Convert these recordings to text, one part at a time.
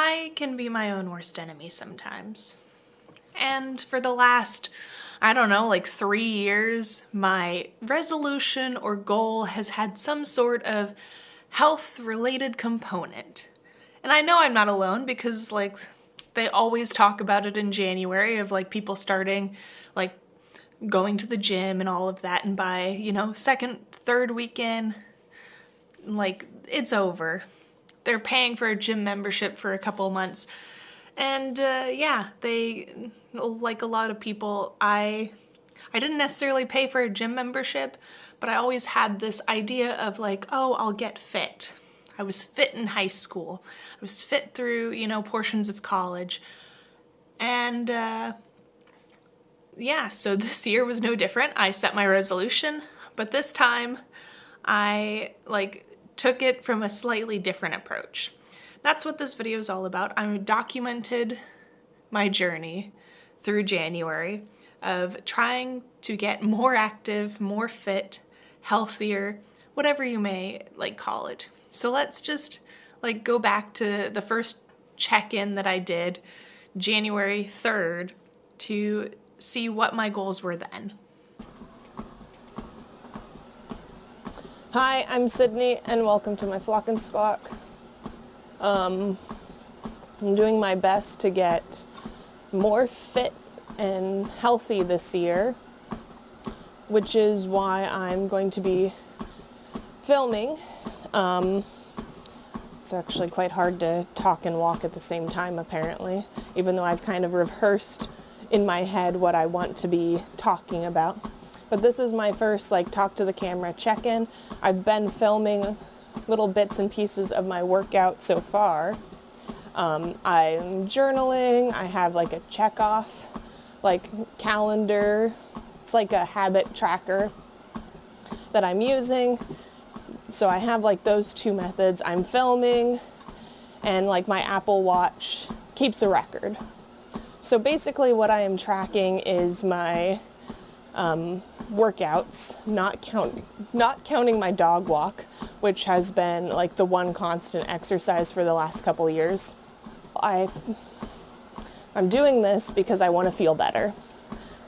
I can be my own worst enemy sometimes. And for the last, I don't know, like 3 years, my resolution or goal has had some sort of health-related component. And I know I'm not alone because, like, they always talk about it in January of, like, people starting, like, going to the gym and all of that, and by, you know, second, third weekend, like, it's over. They're paying for a gym membership for a couple months. And yeah, they, like a lot of people, I didn't necessarily pay for a gym membership, but I always had this idea of like, oh, I'll get fit. I was fit in high school. I was fit through, you know, portions of college. And yeah, so this year was no different. I set my resolution, but this time I took it from a slightly different approach. That's what this video is all about. I documented my journey through January of trying to get more active, more fit, healthier, whatever you may call it. So let's just go back to the first check-in that I did January 3rd to see what my goals were then. Hi, I'm Sydney and welcome to my Flock and Squawk. I'm doing my best to get more fit and healthy this year, which is why I'm going to be filming. It's actually quite hard to talk and walk at the same time, apparently, even though I've kind of rehearsed in my head what I want to be talking about. But this is my first talk to the camera check-in. I've been filming little bits and pieces of my workout so far. I'm journaling. I have a check-off calendar. It's like a habit tracker that I'm using. So I have those two methods. I'm filming and my Apple Watch keeps a record. So basically what I am tracking is my workouts, not counting my dog walk, which has been the one constant exercise for the last couple years. I'm doing this because I want to feel better,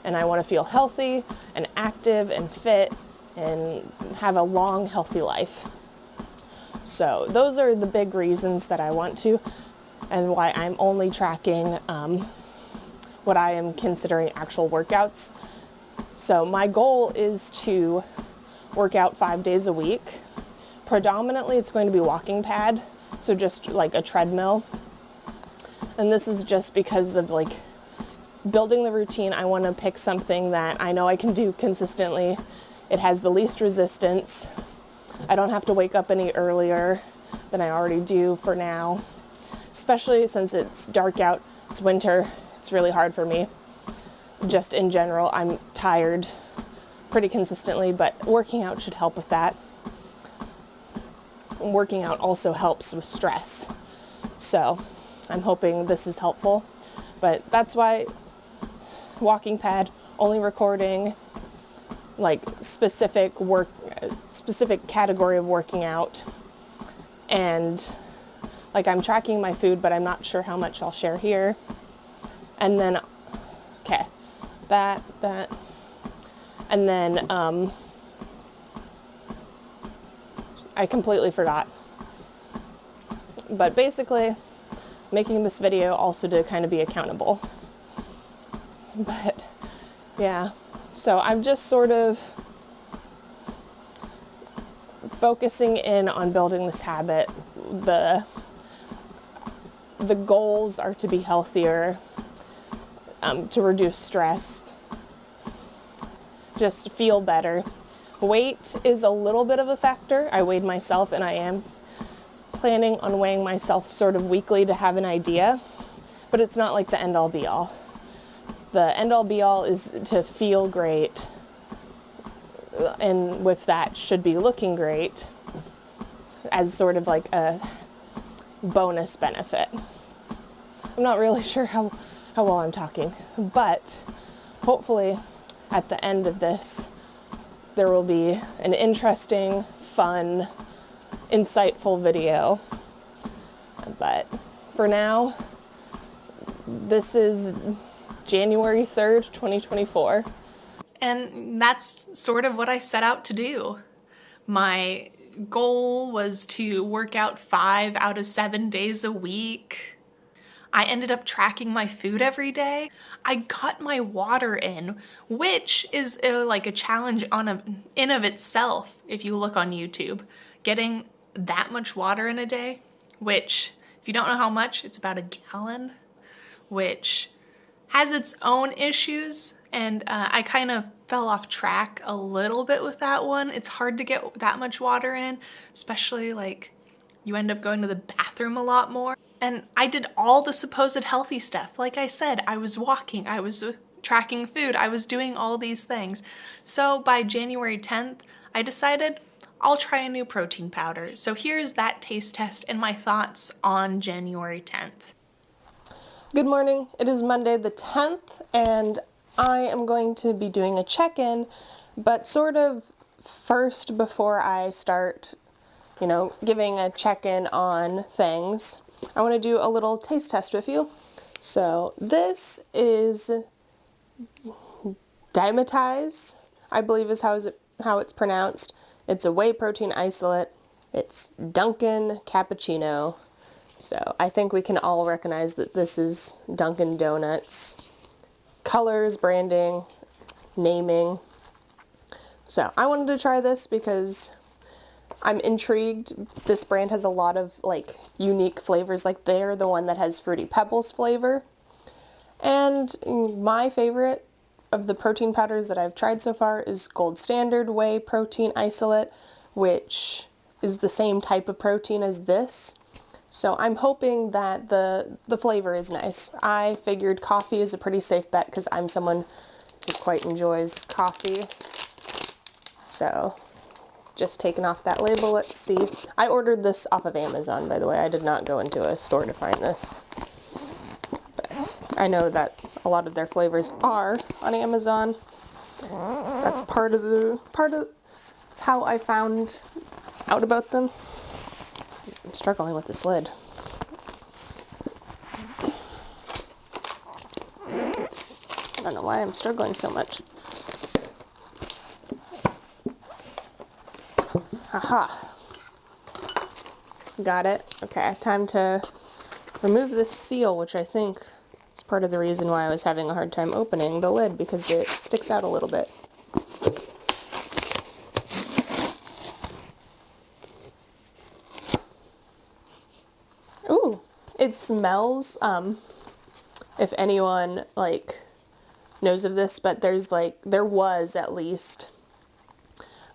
and I want to feel healthy and active and fit and have a long, healthy life. So those are the big reasons that I want to, and why I'm only tracking what I am considering actual workouts. So my goal is to work out 5 days a week. Predominantly it's going to be walking pad, so just a treadmill. And this is just because of building the routine. I want to pick something that I know I can do consistently. It has the least resistance. I don't have to wake up any earlier than I already do for now, especially since it's dark out, it's winter, it's really hard for me. Just in general, I'm tired pretty consistently, but working out should help with that. Working out also helps with stress. So I'm hoping this is helpful, but that's why walking pad, only recording specific category of working out. And I'm tracking my food, but I'm not sure how much I'll share here. And then, okay. That, and then I completely forgot. But basically, making this video also to kind of be accountable. But yeah, so I'm just sort of focusing in on building this habit. The goals are to be healthier, to reduce stress, just feel better. Weight is a little bit of a factor. I weighed myself and I am planning on weighing myself sort of weekly to have an idea, but it's not the end all be all. The end all be all is to feel great, and with that should be looking great as sort of a bonus benefit. I'm not really sure how well I'm talking, but hopefully at the end of this there will be an interesting, fun, insightful video. But for now. This is January 3rd, 2024. And that's sort of what I set out to do. My goal was to work out 5 out of 7 days a week. I ended up tracking my food every day. I got my water in, which is like a challenge in of itself if you look on YouTube. Getting that much water in a day, which if you don't know how much, it's about a gallon, which has its own issues, and I kind of fell off track a little bit with that one. It's hard to get that much water in, especially like you end up going to the bathroom a lot more. And I did all the supposed healthy stuff. Like I said, I was walking, I was tracking food, I was doing all these things. So by January 10th, I decided I'll try a new protein powder. So here's that taste test and my thoughts on January 10th. Good morning. It is Monday the 10th, and I am going to be doing a check-in, but sort of first before I start, giving a check-in on things, I want to do a little taste test with you. So this is Dimetize, I believe is how it's pronounced. It's a whey protein isolate. It's Dunkin cappuccino. So I think we can all recognize that this is Dunkin' Donuts. Colors, branding, naming. So I wanted to try this because I'm intrigued. This brand has a lot of unique flavors. Like they're the one that has Fruity Pebbles flavor. And my favorite of the protein powders that I've tried so far is Gold Standard Whey Protein Isolate, which is the same type of protein as this. So I'm hoping that the flavor is nice. I figured coffee is a pretty safe bet because I'm someone who quite enjoys coffee. So just taking off that label, let's see. I ordered this off of Amazon, by the way. I did not go into a store to find this. But I know that a lot of their flavors are on Amazon. That's part of how I found out about them. I'm struggling with this lid. I don't know why I'm struggling so much. Aha. Got it. Okay, time to remove this seal, which I think is part of the reason why I was having a hard time opening the lid, because it sticks out a little bit. Ooh, it smells, if anyone knows of this, but there was at least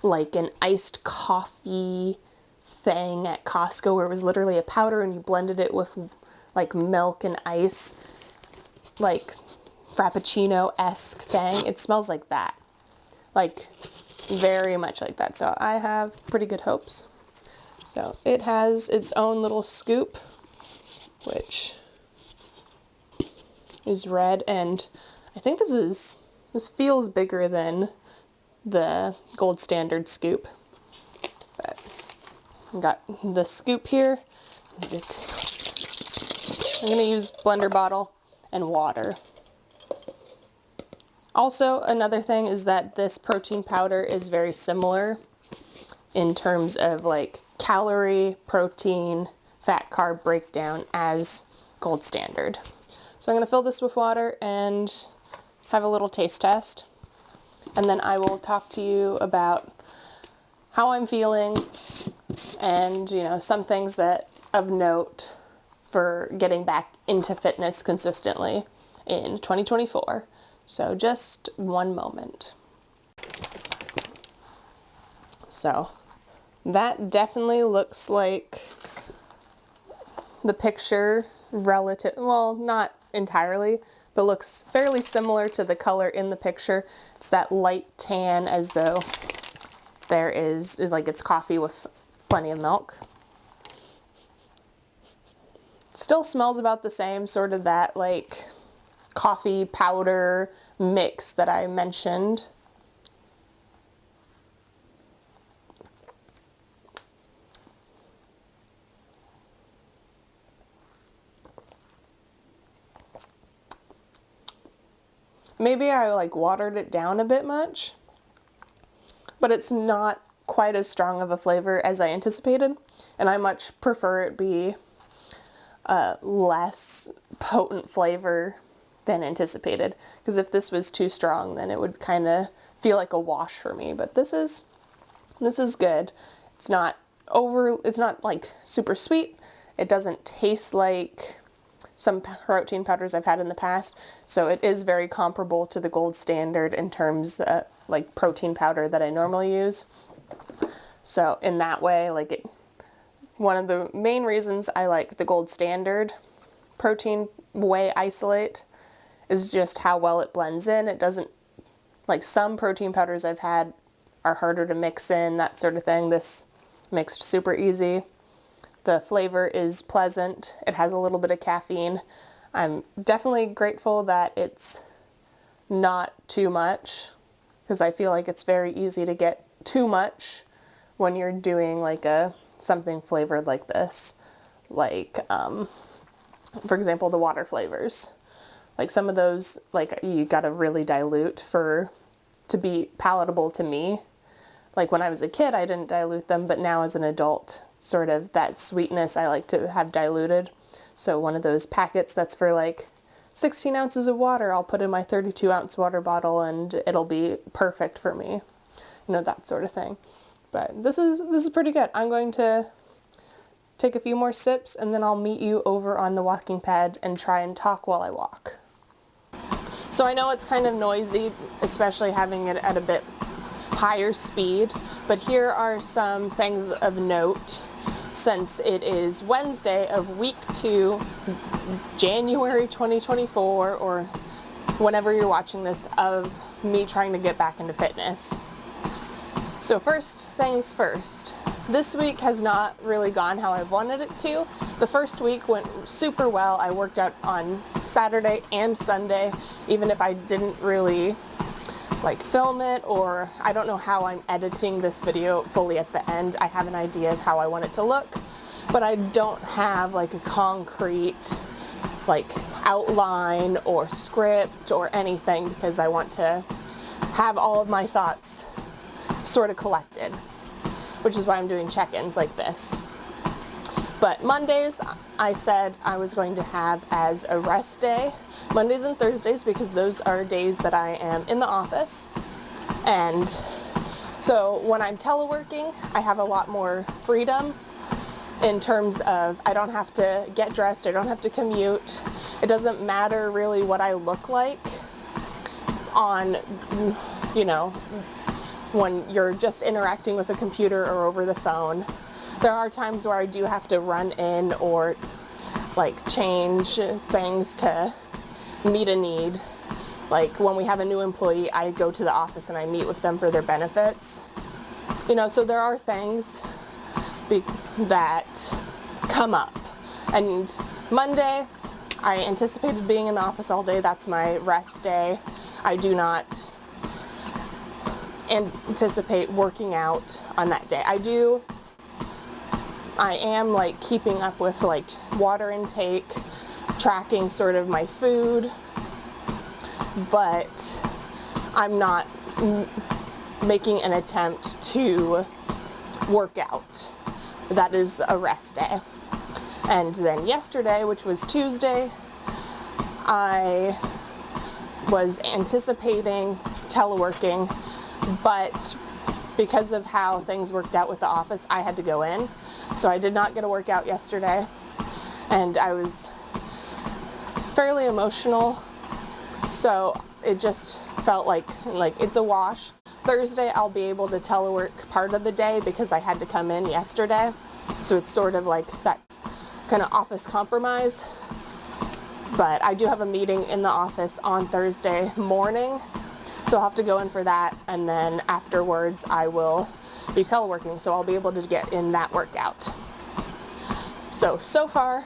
an iced coffee thing at Costco where it was literally a powder and you blended it with milk and ice, Frappuccino-esque thing. It smells like that, very much like that. So I have pretty good hopes. So it has its own little scoop, which is red, and I think this feels bigger than the Gold Standard scoop. But I got the scoop here. I'm going to use blender bottle and water. Also, another thing is that this protein powder is very similar in terms of calorie, protein, fat, carb breakdown as Gold Standard. So I'm going to fill this with water and have a little taste test. And then I will talk to you about how I'm feeling and, some things that of note for getting back into fitness consistently in 2024. So just one moment. So that definitely looks like the picture well, not entirely, but looks fairly similar to the color in the picture. It's that light tan, as though there is it's coffee with plenty of milk. Still smells about the same, sort of that coffee powder mix that I mentioned. maybe I like watered it down a bit much, but it's not quite as strong of a flavor as I anticipated, and I much prefer it be a less potent flavor than anticipated, because if this was too strong, then it would kind of feel like a wash for me. But this is good. It's not like super sweet. It doesn't taste like some protein powders I've had in the past, so it is very comparable to the gold standard in terms of like protein powder that I normally use. So in that way, like one of the main reasons I like the gold standard protein whey isolate is just how well it blends in. It doesn't, like some protein powders I've had are harder to mix in, that sort of thing. This mixed super easy. The flavor is pleasant. It has a little bit of caffeine. I'm definitely grateful that it's not too much, because I feel like it's very easy to get too much when you're doing like something flavored like this. Like, for example, the water flavors. Like some of those, like you gotta really dilute to be palatable to me. Like when I was a kid, I didn't dilute them, but now as an adult, sort of that sweetness I like to have diluted. So one of those packets that's for like 16 ounces of water, I'll put in my 32 ounce water bottle and it'll be perfect for me. You know, that sort of thing. But this is pretty good. I'm going to take a few more sips and then I'll meet you over on the walking pad and try and talk while I walk. So I know it's kind of noisy, especially having it at a bit higher speed, but here are some things of note since it is Wednesday of week 2, January 2024, or whenever you're watching this, of me trying to get back into fitness. So first things first, this week has not really gone how I've wanted it to. The first week went super well. I worked out on Saturday and Sunday, even if I didn't really like film it, or I don't know how I'm editing this video fully at the end. I have an idea of how I want it to look, but I don't have like a concrete like outline or script or anything, because I want to have all of my thoughts sort of collected, which is why I'm doing check-ins like this. But Mondays, I said I was going to have as a rest day. Mondays and Thursdays, because those are days that I am in the office. And so when I'm teleworking, I have a lot more freedom in terms of I don't have to get dressed, I don't have to commute. It doesn't matter really what I look like on, you know, when you're just interacting with a computer or over the phone. There are times where I do have to run in or like change things to meet a need. Like when we have a new employee, I go to the office and I meet with them for their benefits. You know, so there are things that come up. And Monday, I anticipated being in the office all day. That's my rest day. I do not anticipate working out on that day. I am like keeping up with like water intake, tracking sort of my food, but I'm not making an attempt to work out. That is a rest day. And then yesterday, which was Tuesday, I was anticipating teleworking, but because of how things worked out with the office, I had to go in. So I did not get a workout yesterday, and I was fairly emotional, so it just felt like it's a wash. Thursday I'll be able to telework part of the day because I had to come in yesterday, so it's sort of like that kind of office compromise. But I do have a meeting in the office on Thursday morning, so I'll have to go in for that, and then afterwards I will be teleworking, so I'll be able to get in that workout. So far,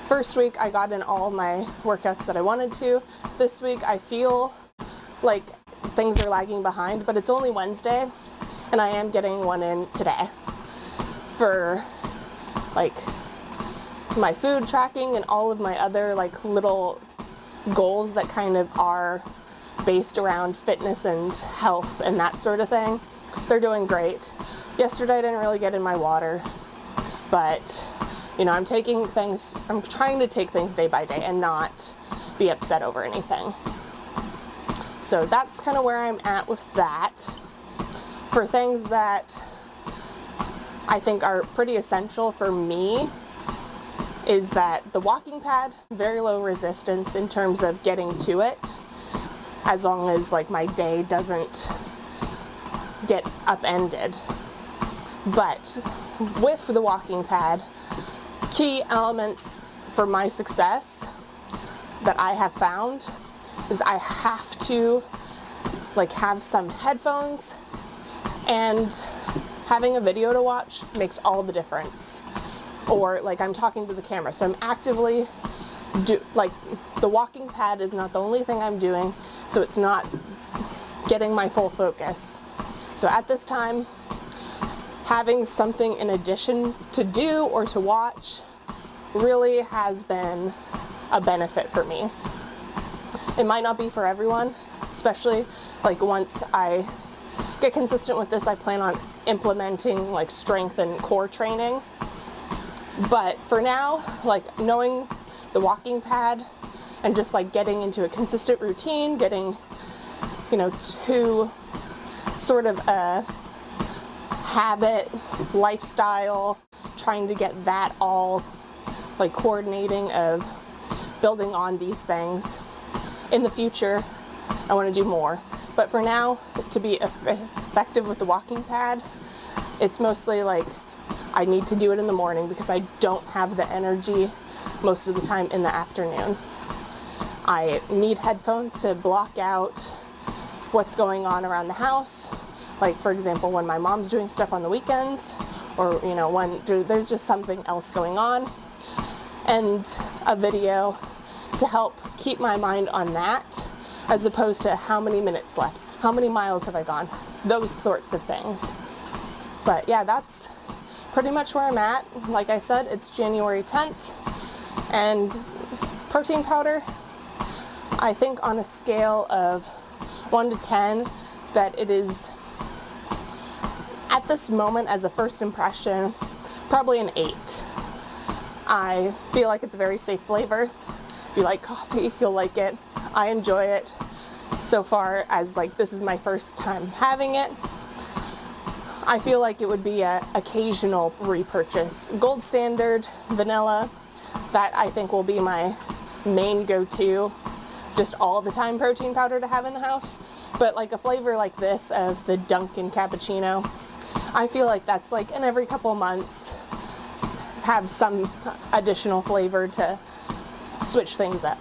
first week I got in all my workouts that I wanted to. This week I feel like things are lagging behind, but it's only Wednesday, and I am getting one in today for like my food tracking and all of my other like little goals that kind of are based around fitness and health and that sort of thing, they're doing great. Yesterday I didn't really get in my water, but I'm trying to take things day by day and not be upset over anything. So that's kind of where I'm at with that. For things that I think are pretty essential for me is that the walking pad, very low resistance in terms of getting to it, as long as like my day doesn't get upended. But with the walking pad, key elements for my success that I have found is I have to have some headphones, and having a video to watch makes all the difference. Or I'm talking to the camera, so I'm actively the walking pad is not the only thing I'm doing, so it's not getting my full focus. So at this time, having something in addition to do or to watch really has been a benefit for me. It might not be for everyone, especially once I get consistent with this, I plan on implementing strength and core training. But for now, knowing the walking pad and just getting into a consistent routine, getting to sort of a habit, lifestyle, trying to get that all coordinating of building on these things. In the future, I want to do more. But for now, to be effective with the walking pad, it's mostly I need to do it in the morning because I don't have the energy most of the time in the afternoon. I need headphones to block out what's going on around the house. For example, when my mom's doing stuff on the weekends, or when there's just something else going on, and a video to help keep my mind on that, as opposed to how many minutes left, how many miles have I gone, those sorts of things. But yeah, that's pretty much where I'm at. Like I said, it's January 10th, and protein powder, I think on a scale of 1 to 10, that it is, at this moment as a first impression, probably an 8. I feel like it's a very safe flavor. If you like coffee, you'll like it. I enjoy it so far, as this is my first time having it. I feel like it would be an occasional repurchase. Gold standard, vanilla, that I think will be my main go-to, just all the time protein powder to have in the house. But a flavor like this of the Dunkin cappuccino, I feel like that's in every couple months, have some additional flavor to switch things up.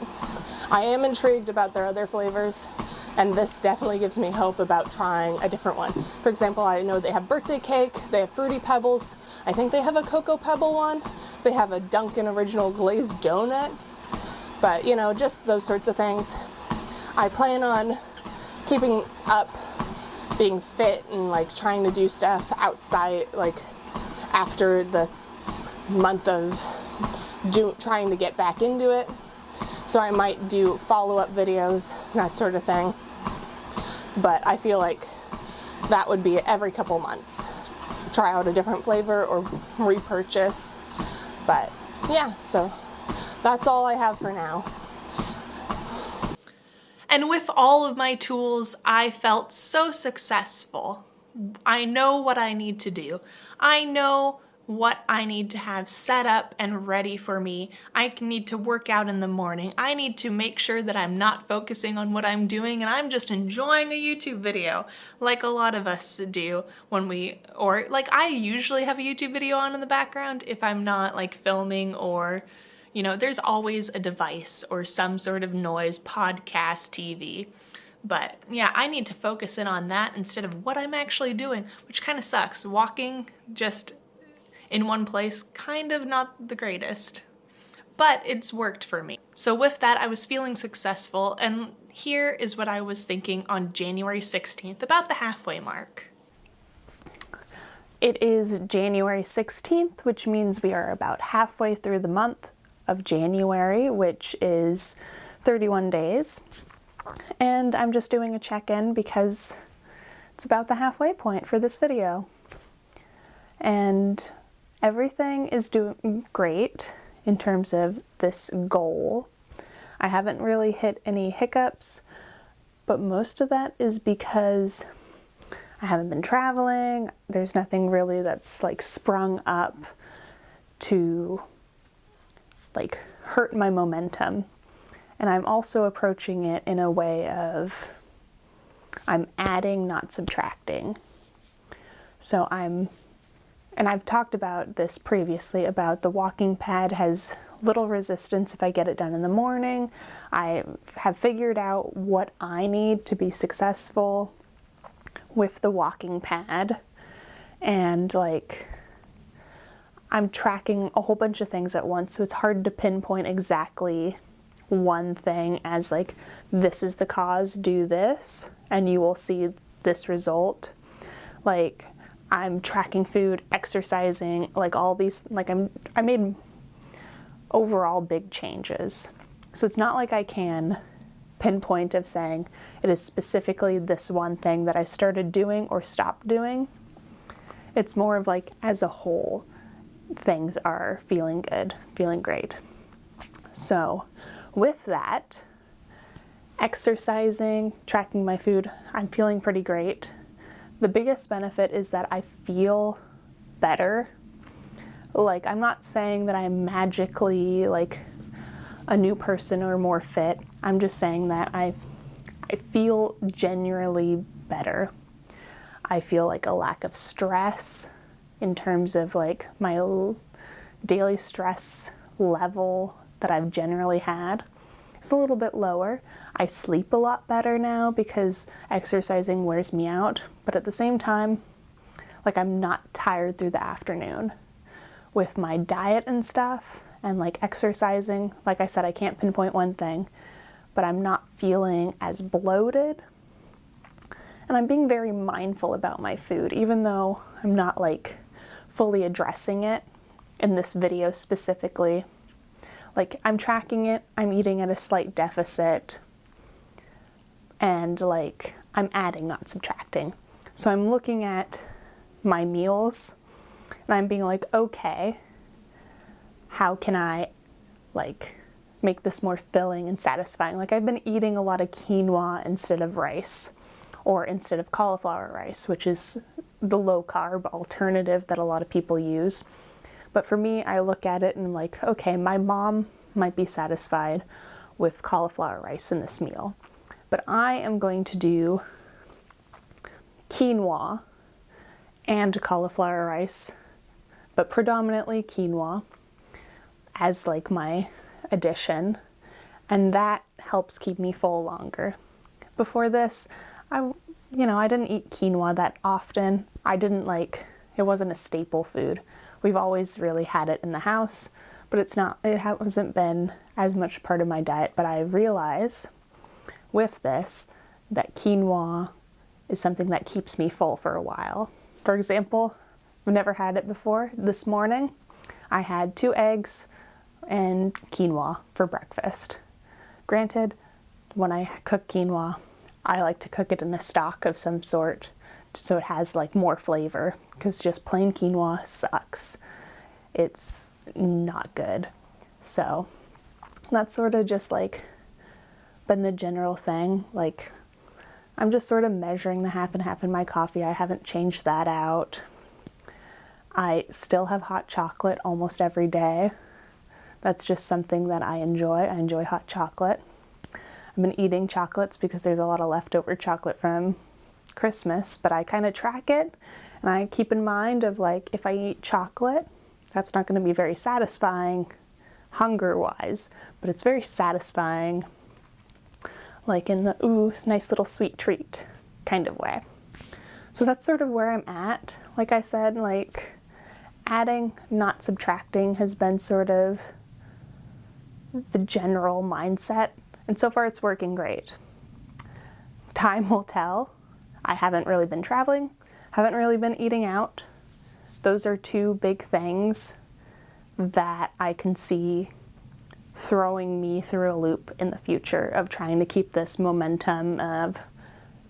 I am intrigued about their other flavors, and this definitely gives me hope about trying a different one. For example, I know they have birthday cake, they have Fruity Pebbles, I think they have a Cocoa Pebble one, they have a Dunkin' Original Glazed Donut, but just those sorts of things. I plan on keeping up, being fit, and trying to do stuff outside, after the month of trying to get back into it. So I might do follow-up videos, that sort of thing. But I feel like that would be every couple months. Try out a different flavor or repurchase. But yeah, so that's all I have for now. And with all of my tools, I felt so successful. I know what I need to do. I know what I need to have set up and ready for me. I need to work out in the morning. I need to make sure that I'm not focusing on what I'm doing and I'm just enjoying a YouTube video, like a lot of us do when I usually have a YouTube video on in the background if I'm not filming, or there's always a device or some sort of noise, podcast, TV. But yeah, I need to focus in on that instead of what I'm actually doing, which kind of sucks. Walking just in one place, kind of not the greatest, but it's worked for me. So with that, I was feeling successful, and here is what I was thinking on January 16th, about the halfway mark. It is January 16th, which means we are about halfway through the month of January, which is 31 days. And I'm just doing a check-in because it's about the halfway point for this video. And everything is doing great in terms of this goal. I haven't really hit any hiccups, but most of that is because I haven't been traveling. There's nothing really that's like sprung up to like hurt my momentum. And I'm also approaching it in a way of I'm adding, not subtracting. So and I've talked about this previously, about the walking pad has little resistance if I get it done in the morning. I have figured out what I need to be successful with the walking pad. And like, I'm tracking a whole bunch of things at once, so it's hard to pinpoint exactly one thing as like, this is the cause, do this, and you will see this result. Like, I'm tracking food, exercising, like all these, like I made overall big changes. So it's not like I can pinpoint of saying it is specifically this one thing that I started doing or stopped doing. It's more of like, as a whole, things are feeling good, feeling great. So with that, exercising, tracking my food, I'm feeling pretty great. The biggest benefit is that I feel better. Like, I'm not saying that I'm magically like a new person or more fit. I'm just saying that I feel genuinely better. I feel like a lack of stress in terms of like my daily stress level that I've generally had. It's a little bit lower. I sleep a lot better now because exercising wears me out, but at the same time, like, I'm not tired through the afternoon. With my diet and stuff and like exercising, like I said, I can't pinpoint one thing, but I'm not feeling as bloated. And I'm being very mindful about my food, even though I'm not like fully addressing it in this video specifically. Like, I'm tracking it, I'm eating at a slight deficit, and like, I'm adding, not subtracting. So I'm looking at my meals and I'm being like, okay, how can I like make this more filling and satisfying? Like, I've been eating a lot of quinoa instead of rice, or instead of cauliflower rice, which is the low carb alternative that a lot of people use. But for me, I look at it and I'm like, okay, my mom might be satisfied with cauliflower rice in this meal, but I am going to do quinoa and cauliflower rice, but predominantly quinoa as like my addition, and that helps keep me full longer. Before this, I didn't eat quinoa that often. It wasn't a staple food. We've always really had it in the house, but it hasn't been as much part of my diet. But I realize with this that quinoa is something that keeps me full for a while. For example, I've never had it before. This morning, I had 2 eggs and quinoa for breakfast. Granted, when I cook quinoa, I like to cook it in a stock of some sort so it has like more flavor, because just plain quinoa sucks. It's not good. So that's sort of just like been the general thing. Like, I'm just sort of measuring the half and half in my coffee. I haven't changed that out. I still have hot chocolate almost every day. That's just something that I enjoy. I enjoy hot chocolate. I've been eating chocolates because there's a lot of leftover chocolate from Christmas, but I kind of track it, and I keep in mind of like, if I eat chocolate, that's not going to be very satisfying hunger-wise, but it's very satisfying like in the, ooh, nice little sweet treat kind of way. So that's sort of where I'm at. Like I said, like, adding, not subtracting has been sort of the general mindset, and so far it's working great. Time will tell. I haven't really been traveling, haven't really been eating out. Those are 2 big things that I can see throwing me through a loop in the future of trying to keep this momentum of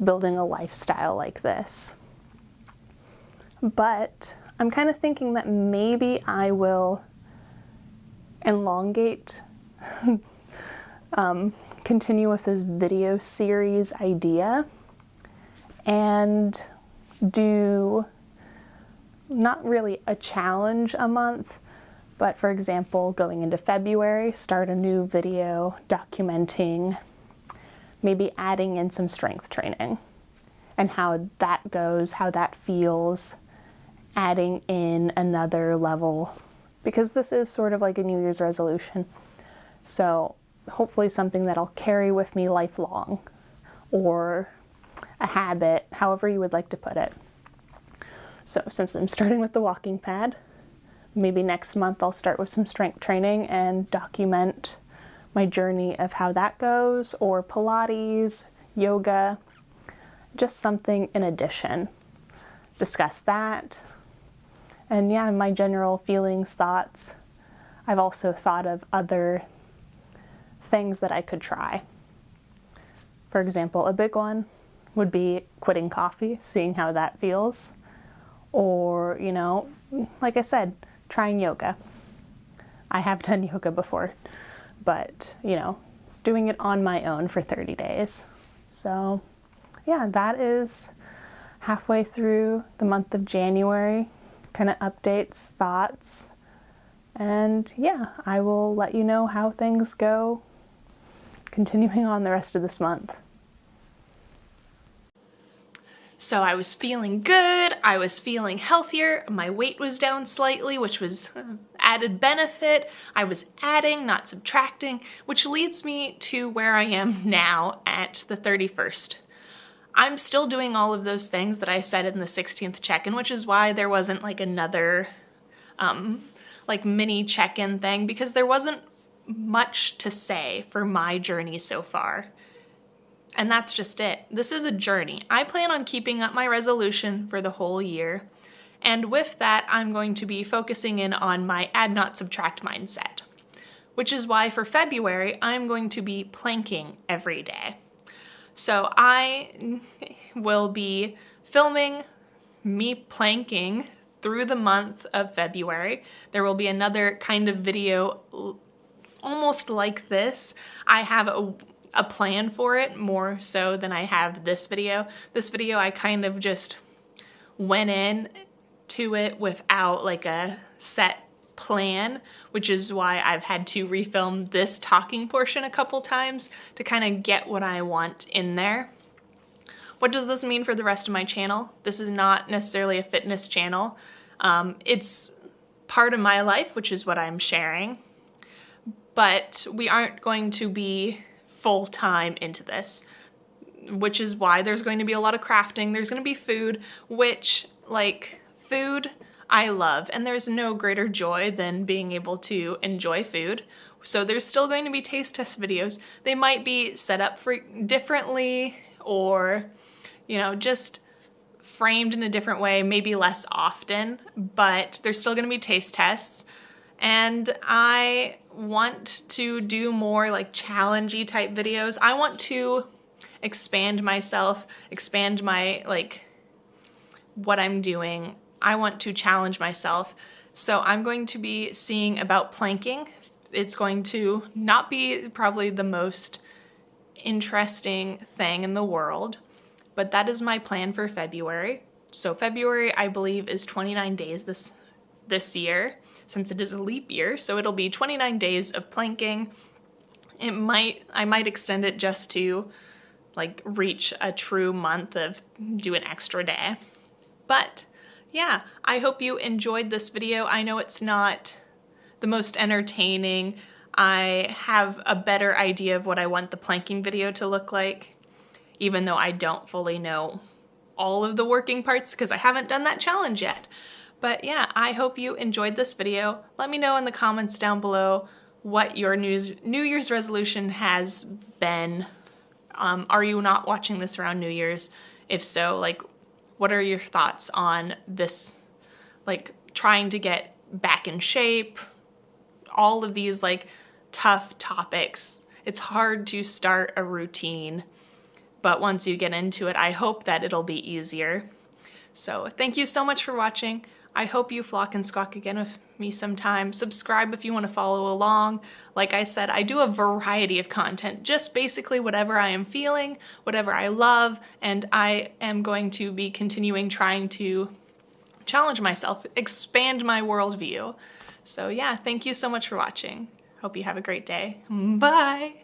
building a lifestyle like this. But I'm kind of thinking that maybe I will elongate, continue with this video series idea and do not really a challenge a month, but for example, going into February, start a new video documenting, maybe adding in some strength training and how that goes, how that feels, adding in another level, because this is sort of like a New Year's resolution. So hopefully something that I'll carry with me lifelong, or a habit, however you would like to put it. So since I'm starting with the walking pad, maybe next month I'll start with some strength training and document my journey of how that goes, or Pilates, yoga, just something in addition. Discuss that. And yeah, my general feelings, thoughts. I've also thought of other things that I could try. For example, a big one would be quitting coffee, seeing how that feels. Or, you know, like I said, trying yoga. I have done yoga before, but, you know, doing it on my own for 30 days. So, yeah, that is halfway through the month of January. Kind of updates, thoughts, and yeah, I will let you know how things go continuing on the rest of this month. So I was feeling good, I was feeling healthier, my weight was down slightly, which was added benefit. I was adding, not subtracting, which leads me to where I am now at the 31st. I'm still doing all of those things that I said in the 16th check-in, which is why there wasn't like another like mini check-in thing, because there wasn't much to say for my journey so far. And that's just it. This is a journey. I plan on keeping up my resolution for the whole year. And with that, I'm going to be focusing in on my add not subtract mindset, which is why for February, I'm going to be planking every day. So I will be filming me planking through the month of February. There will be another kind of video almost like this. I have a plan for it more so than I have this video. This video I kind of just went in to it without like a set plan, which is why I've had to refilm this talking portion a couple times to kind of get what I want in there. What does this mean for the rest of my channel? This is not necessarily a fitness channel. It's part of my life, which is what I'm sharing, but we aren't going to be full-time into this, which is why there's going to be a lot of crafting. There's going to be food, which, like, food I love, and there's no greater joy than being able to enjoy food. So there's still going to be taste test videos. They might be set up for differently, or, you know, just framed in a different way, maybe less often, but there's still going to be taste tests. And I want to do more like challengey type videos. I want to expand myself, expand my, like, what I'm doing. I want to challenge myself. So I'm going to be seeing about planking. It's going to not be probably the most interesting thing in the world, but that is my plan for February. So February, I believe, is 29 days this year, since it is a leap year, so it'll be 29 days of planking. I might extend it just to like reach a true month of do an extra day. But yeah, I hope you enjoyed this video. I know it's not the most entertaining. I have a better idea of what I want the planking video to look like, even though I don't fully know all of the working parts because I haven't done that challenge yet. But yeah, I hope you enjoyed this video. Let me know in the comments down below what your New Year's resolution has been. Are you not watching this around New Year's? If so, like, what are your thoughts on this, like, trying to get back in shape? All of these, like, tough topics. It's hard to start a routine, but once you get into it, I hope that it'll be easier. So thank you so much for watching. I hope you flock and squawk again with me sometime. Subscribe if you want to follow along. Like I said, I do a variety of content, just basically whatever I am feeling, whatever I love, and I am going to be continuing trying to challenge myself, expand my worldview. So yeah, thank you so much for watching. Hope you have a great day. Bye!